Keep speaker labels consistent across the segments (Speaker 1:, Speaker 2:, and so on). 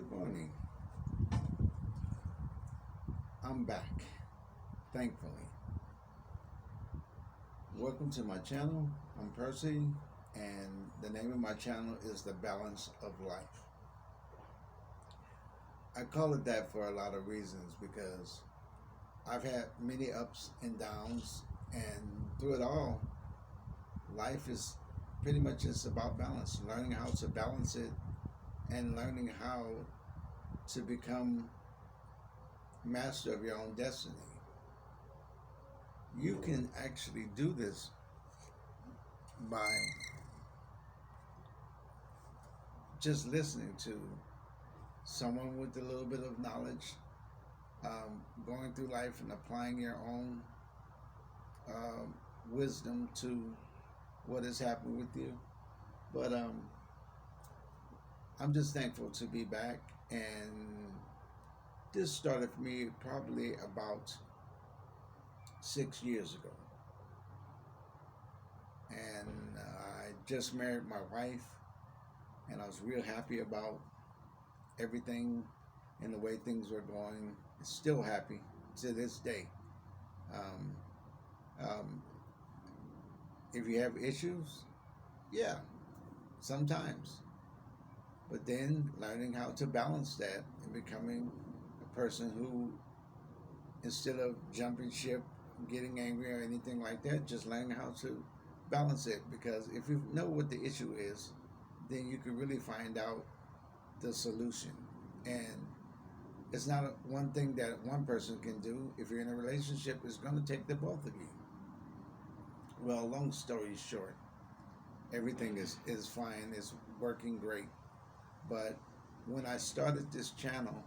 Speaker 1: Good morning. I'm back, thankfully. Welcome to my channel. I'm Percy, and the name of my channel is The Balance of Life. I call it that for a lot of reasons because I've had many ups and downs, and through it all, life is pretty much just about balance, learning how to balance it and learning how to become master of your own destiny. You can actually do this by just listening to someone with a little bit of knowledge, going through life and applying your own wisdom to what has happened with you. But I'm just thankful to be back, and this started for me probably about 6 years ago. And I just married my wife, and I was real happy about everything and the way things were going. Still happy to this day. Um, um, if you have issues, yeah, sometimes. But then learning how to balance that and becoming a person who, instead of jumping ship, getting angry or anything like that, just learning how to balance it. Because if you know what the issue is, then you can really find out the solution. And it's not one thing that one person can do. If you're in a relationship, it's going to take the both of you. Well, long story short, everything is fine. It's working great. But when I started this channel,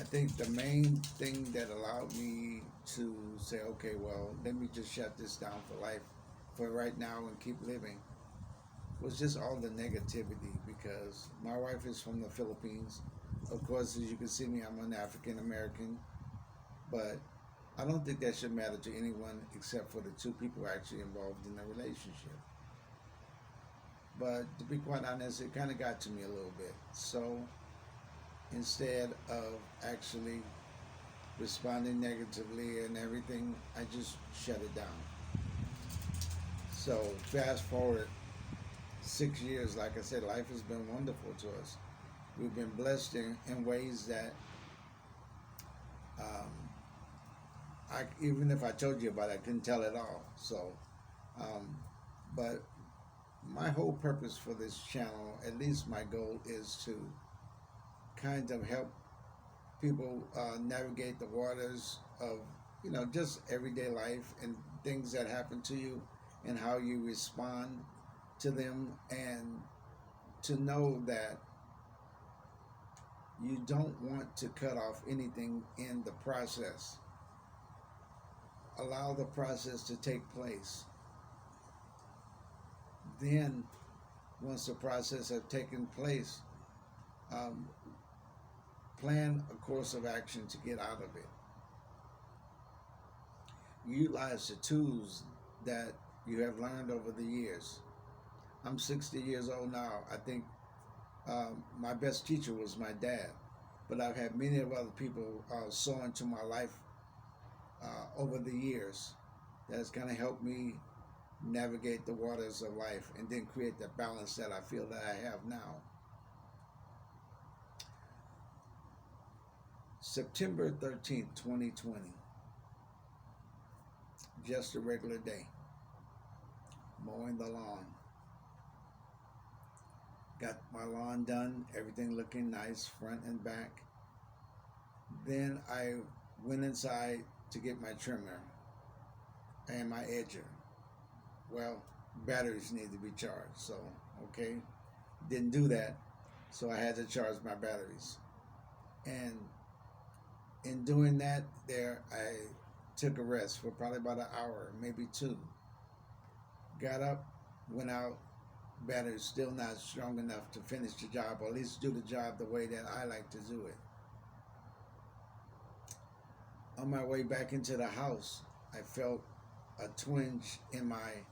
Speaker 1: I think the main thing that allowed me to say, okay, well, let me just shut this down for life, for right now, and keep living, was just all the negativity. Because my wife is from the Philippines. Of course, as you can see me, I'm an African American. But I don't think that should matter to anyone except for the two people actually involved in the relationship. But to be quite honest, it kind of got to me a little bit. So instead of actually responding negatively and everything, I just shut it down. So fast forward 6 years, like I said, life has been wonderful to us. We've been blessed in ways that um, even if I told you about it, I couldn't tell it all. So, um, but my whole purpose for this channel, at least my goal, is to kind of help people navigate the waters of, just everyday life and things that happen to you and how you respond to them, and to know that you don't want to cut off anything in the process. Allow the process to take place. Then, once the process has taken place, um, plan a course of action to get out of it. Utilize the tools that you have learned over the years. I'm 60 years old now. I think my best teacher was my dad, but I've had many of other people sow into my life over the years that's kind of helped me navigate the waters of life and then create the balance that I feel that I have now. September 13th, 2020, just a regular day, mowing the lawn. Got my lawn done, everything looking nice, front and back. Then I went inside to get my trimmer and my edger. Well, batteries need to be charged, so okay, didn't do that, so I had to charge my batteries. And in doing that, I took a rest for probably about an hour, maybe two. Got up, went out. Battery's still not strong enough to finish the job, or at least do the job the way that I like to do it. On my way back into the house, I felt a twinge in my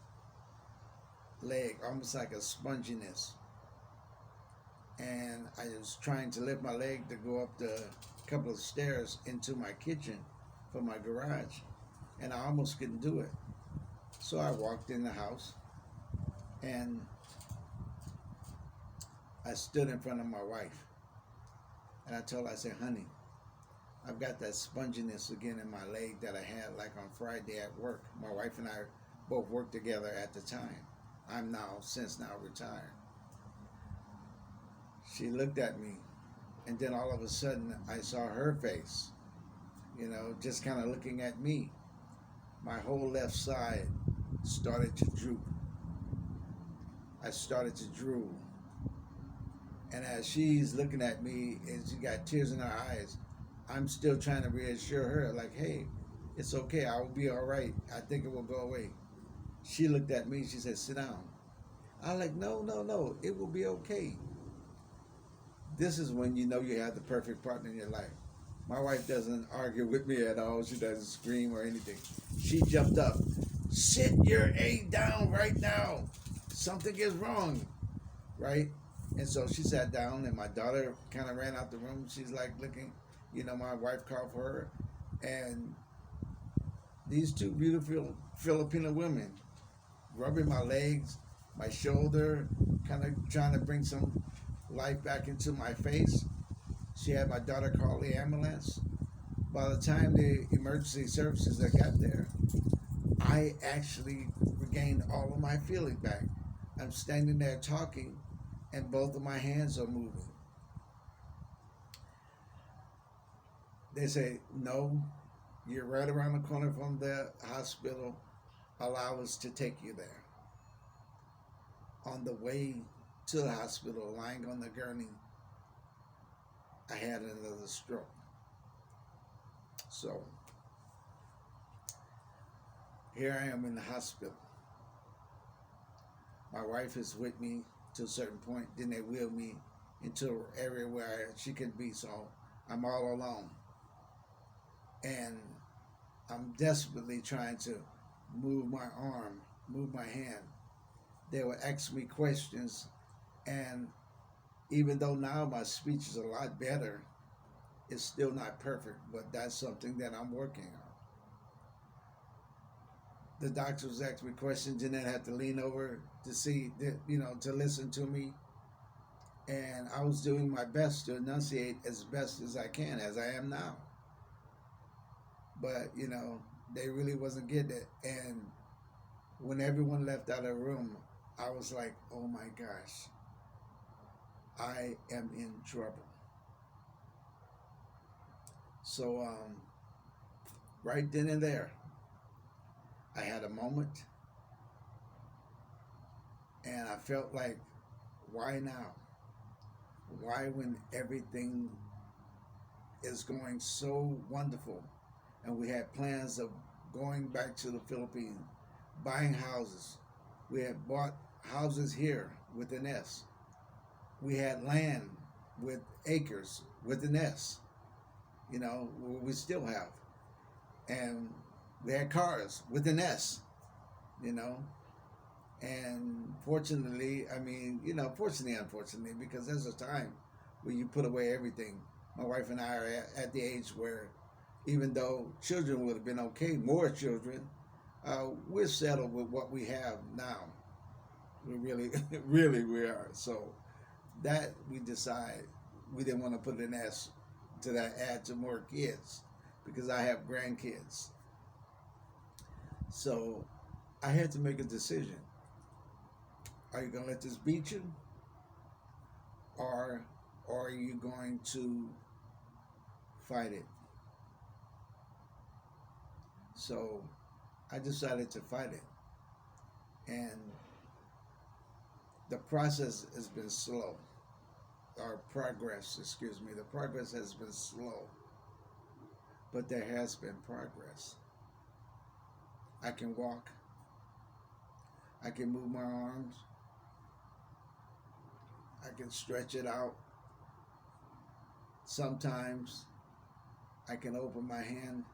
Speaker 1: leg, almost like a sponginess. and I was trying to lift my leg to go up the couple of stairs into my kitchen from my garage, and I almost couldn't do it. So I walked in the house, and I stood in front of my wife, and I told her, I said, honey, I've got that sponginess again in my leg that I had like on Friday at work. My wife and I both worked together at the time. I'm now, since now, retired. She looked at me, and then all of a sudden I saw her face, just kind of looking at me. My whole left side started to droop. I started to drool. And as she's looking at me and she got tears in her eyes, I'm still trying to reassure her, like, hey, it's okay. I will be all right. I think it will go away. She looked at me. She said, sit down. I was like, no, no, no. It will be okay. This is when you know you have the perfect partner in your life. My wife doesn't argue with me at all. She doesn't scream or anything. She jumped up. Sit your A down right now. Something is wrong, right? And so she sat down, and my daughter kind of ran out the room. She's like looking, my wife called for her. And these two beautiful Filipino women rubbing my legs, my shoulder, kind of trying to bring some life back into my face. She had my daughter call the ambulance. By the time the emergency services that got there, I actually regained all of my feeling back. I'm standing there talking, and both of my hands are moving. They say, no, you're right around the corner from the hospital. Allow us to take you there. On the way to the hospital, lying on the gurney, I had another stroke. So here I am in the hospital. My wife is with me to a certain point. Then they wheel me into an area where she can be. So I'm all alone. And I'm desperately trying to move my arm, move my hand. They would ask me questions. And even though now my speech is a lot better, it's still not perfect. But that's something that I'm working on. The doctors asked me questions, and then I had to lean over to see, to listen to me. And I was doing my best to enunciate as best as I can, as I am now. But, they really wasn't getting it. And when everyone left out of the room, I was like, oh my gosh, I am in trouble. So, right then and there, I had a moment, and I felt like, why now? Why, when everything is going so wonderful, and we had plans of going back to the Philippines, buying houses. We had bought houses here with an S. We had land with acres with an S. We still have. And we had cars with an S, And fortunately, fortunately, unfortunately, because there's a time where you put away everything. My wife and I are at the age where, even though children would have been okay, more children, we're settled with what we have now. We really, really, we are. So that we decide we didn't want to put an S to that, add to more kids, because I have grandkids. So I had to make a decision. Are you going to let this beat you? Or are you going to fight it? So I decided to fight it. And the process has been slow. The progress has been slow. But there has been progress. I can walk. I can move my arms. I can stretch it out. Sometimes I can open my hand,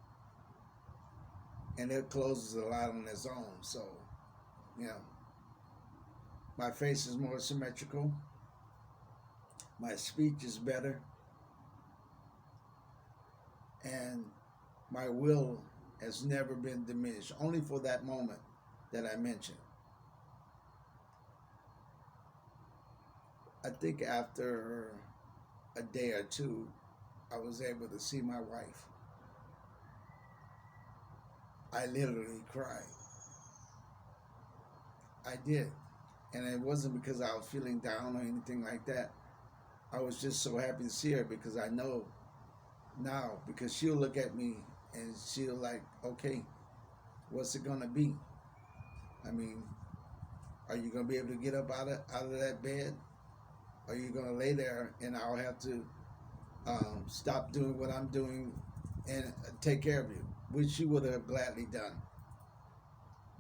Speaker 1: and it closes a lot on its own. So, my face is more symmetrical. My speech is better, and my will has never been diminished, only for that moment that I mentioned. I think after a day or two, I was able to see my wife. I literally cried. I did. And it wasn't because I was feeling down or anything like that. I was just so happy to see her because I know now, because she'll look at me and she'll like, okay, what's it gonna be? I mean, are you gonna be able to get up out of that bed? Are you gonna lay there and I'll have to stop doing what I'm doing and take care of you, which she would have gladly done.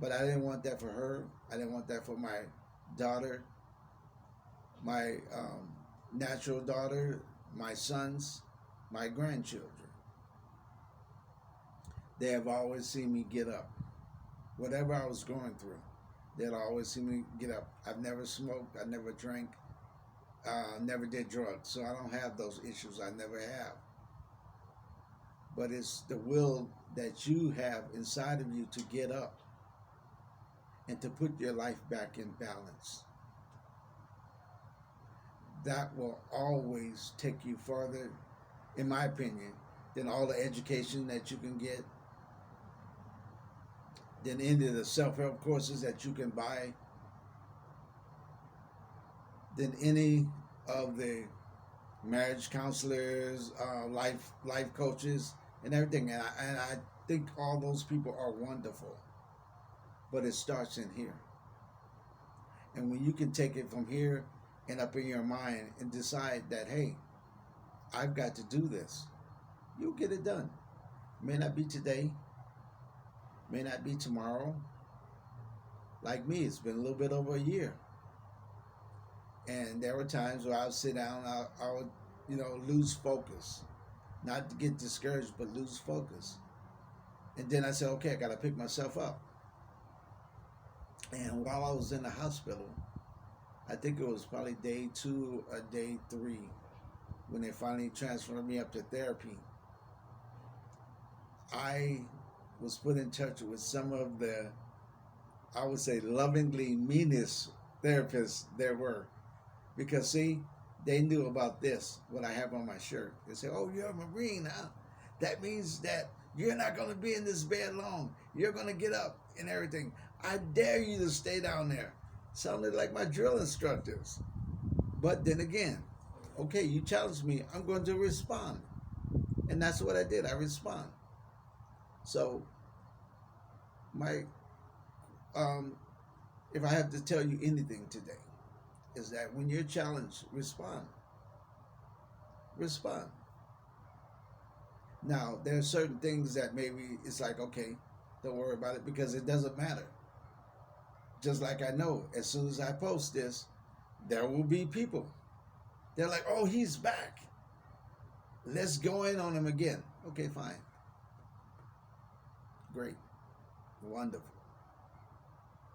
Speaker 1: But I didn't want that for her. I didn't want that for my daughter, my natural daughter, my sons, my grandchildren. They have always seen me get up. Whatever I was going through, they'd always see me get up. I've never smoked. I never drank. Never did drugs. So I don't have those issues. I never have. But it's the will that you have inside of you to get up and to put your life back in balance. That will always take you further, in my opinion, than all the education that you can get, than any of the self-help courses that you can buy, than any of the marriage counselors, life coaches, and everything. And I think all those people are wonderful, but it starts in here. And when you can take it from here and up in your mind and decide that, hey, I've got to do this, you'll get it done. May not be today, may not be tomorrow. Like me, it's been a little bit over a year. And there were times where I would sit down, I would, lose focus. Not to get discouraged, but lose focus. And then I said, okay, I got to pick myself up. And while I was in the hospital, I think it was probably day 2 or day 3 when they finally transferred me up to therapy. I was put in touch with some of the, I would say, lovingly meanest therapists there were. Because, see, they knew about this, what I have on my shirt. They said, oh, you're a Marine, huh? That means that you're not going to be in this bed long. You're going to get up and everything. I dare you to stay down there. Sounded like my drill instructors. But then again, okay, you challenged me. I'm going to respond. And that's what I did. I respond. So, if I have to tell you anything today, is that when you're challenged, respond. Respond. Now, there are certain things that maybe it's like, okay, don't worry about it because it doesn't matter. Just like I know, as soon as I post this, there will be people. They're like, oh, he's back. Let's go in on him again. Okay, fine. Great. Wonderful.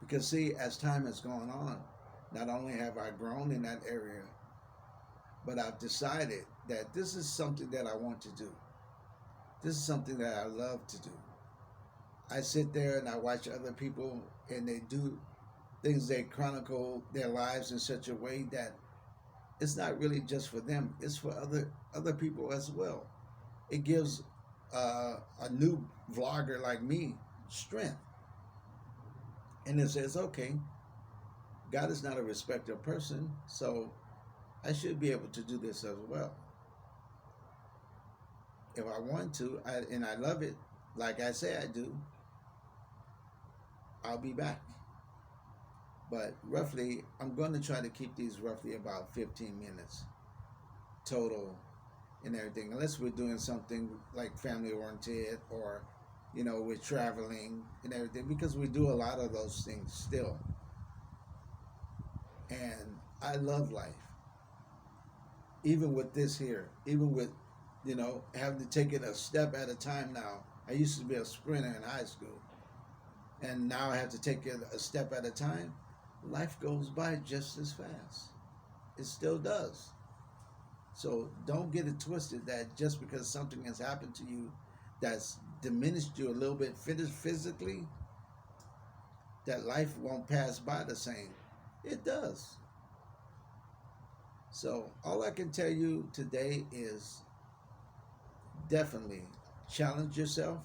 Speaker 1: Because see, as time has gone on, not only have I grown in that area, but I've decided that this is something that I want to do. This is something that I love to do. I sit there and I watch other people and they do things, they chronicle their lives in such a way that it's not really just for them, it's for other people as well. It gives a new vlogger like me strength. And it says, okay, God is not a respecter of person, so I should be able to do this as well. If I want to, and I love it, like I say I do, I'll be back. But roughly, I'm going to try to keep these roughly about 15 minutes total and everything, unless we're doing something like family oriented or, we're traveling and everything, because we do a lot of those things still. And I love life. Even with this here, even with, having to take it a step at a time now. I used to be a sprinter in high school. And now I have to take it a step at a time. Life goes by just as fast. It still does. So don't get it twisted that just because something has happened to you that's diminished you a little bit physically, that life won't pass by the same. It does. So all I can tell you today is definitely challenge yourself.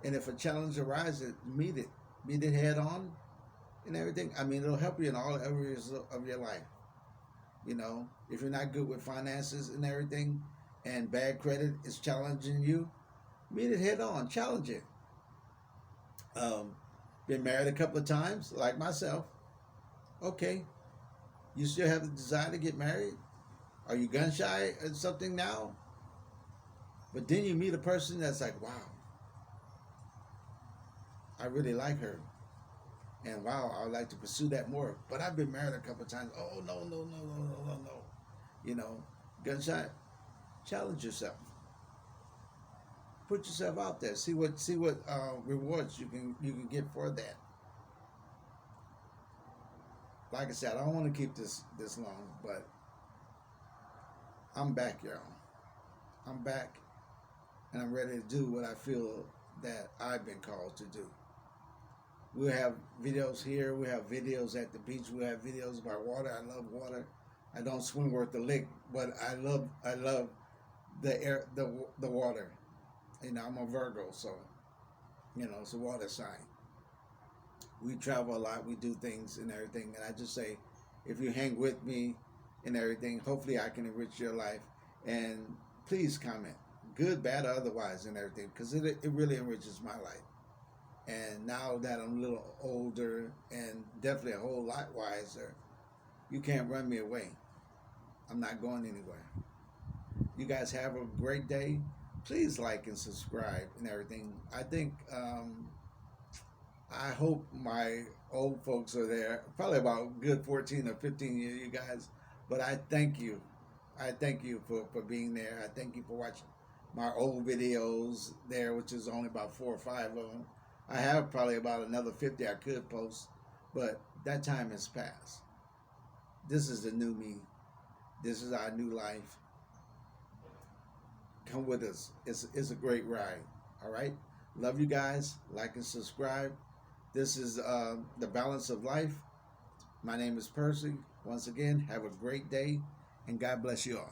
Speaker 1: And if a challenge arises, meet it head on and everything. I mean, it'll help you in all areas of your life. You know, if you're not good with finances and everything, and bad credit is challenging you, meet it head on, challenge it. Um, been married a couple of times, like myself. Okay, you still have the desire to get married? Are you gun shy or something now? But then you meet a person that's like, wow, I really like her. And wow, I would like to pursue that more. But I've been married a couple of times. Oh, no, no, no, no, no, no, no. You know, gun shy, challenge yourself. Put yourself out there. See what rewards you can get for that. Like I said, I don't want to keep this long, but I'm back, y'all. I'm back, and I'm ready to do what I feel that I've been called to do. We'll have videos here. We have videos at the beach. We have videos about water. I love water. I don't swim worth the lick, but I love the air, the water. You know, I'm a Virgo, so you know it's a water sign. We travel a lot. We do things and everything, and I just say, if you hang with me and everything, hopefully I can enrich your life. And please comment, good, bad, or otherwise, and everything, because it really enriches my life. And now that I'm a little older and definitely a whole lot wiser, you can't run me away. I'm not going anywhere. You guys have a great day. Please like and subscribe and everything. I hope my old folks are there. Probably about good 14 or 15 years, you guys. But I thank you. I thank you for being there. I thank you for watching my old videos there, which is only about 4 or 5 of them. I have probably about another 50 I could post, but that time has passed. This is the new me. This is our new life. Come with us. It's a great ride. All right. Love you guys. Like and subscribe. This is the balance of life. My name is Percy. Once again, have a great day, and God bless you all.